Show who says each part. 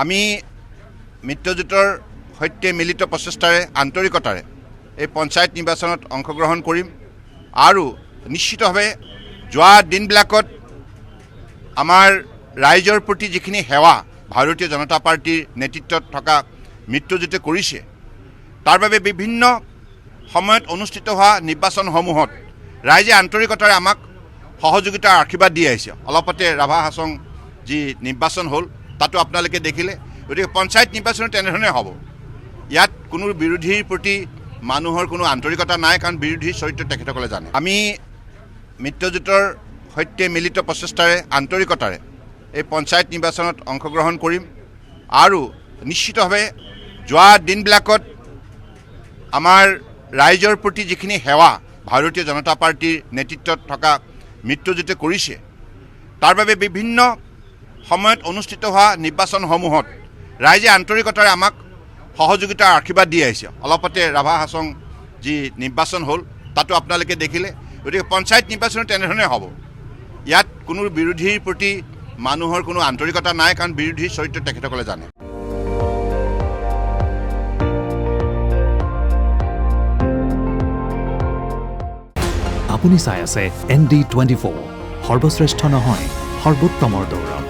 Speaker 1: আমি মিত্ৰজোঁটৰ সৈতে মিলিত প্ৰচেষ্টাৰে আন্তৰিকতাৰে এই পঞ্চায়ত নিৰ্বাচনত অংশগ্ৰহণ কৰিম আৰু নিশ্চিতভাৱে যোৱা দিনবিলাকত আমাৰ ৰাইজৰ প্ৰতি যিখিনি সেৱা ভাৰতীয় জনতা পাৰ্টিৰ নেতৃত্বত থকা মিত্ৰজোঁটে কৰিছে তাৰ বাবে বিভিন্ন সময়ত অনুষ্ঠিত হোৱা নিৰ্বাচনসমূহত ৰাইজে আন্তৰিকতাৰে আমাক সহযোগিতাৰ আশীৰ্বাদ দি আহিছে। অলপতে ৰাভা হাছং যি নিৰ্বাচন হ'ল তাতো আপোনালোকে দেখিলে। গতিকে পঞ্চায়ত নিৰ্বাচন তেনেধৰণে হ'ব। ইয়াত কোনো বিৰোধীৰ প্ৰতি মানুহৰ কোনো আন্তৰিকতা নাই, কাৰণ বিৰোধীৰ চৰিত্ৰ তেখেতসকলে জানে। আমি মিত্ৰজোঁটৰ সৈতে মিলিত প্ৰচেষ্টাৰে আন্তৰিকতাৰে এই পঞ্চায়ত নিৰ্বাচনত অংশগ্ৰহণ কৰিম আৰু নিশ্চিতভাৱে যোৱা দিনবিলাকত আমাৰ ৰাইজৰ প্ৰতি যিখিনি সেৱা ভাৰতীয় জনতা পাৰ্টিৰ নেতৃত্বত থকা মিত্ৰজোঁটে কৰিছে তাৰ বাবে বিভিন্ন সময়ত অনুষ্ঠিত হোৱা নিৰ্বাচনসমূহত ৰাইজে আন্তৰিকতাৰে আমাক সহযোগিতাৰ আশীৰ্বাদ দি আহিছে। অলপতে ৰাভা হাছং যি নিৰ্বাচন হ'ল তাতো আপোনালোকে দেখিলে। গতিকে পঞ্চায়ত নিৰ্বাচন তেনেধৰণে হ'ব। ইয়াত কোনো বিৰোধীৰ প্ৰতি মানুহৰ কোনো আন্তৰিকতা নাই, কাৰণ বিৰোধীৰ চৰিত্ৰ তেখেতসকলে জানে।
Speaker 2: আপুনি চাই আছে ND24, সৰ্বশ্ৰেষ্ঠ নহয় সৰ্বোত্তমৰ দৌৰ।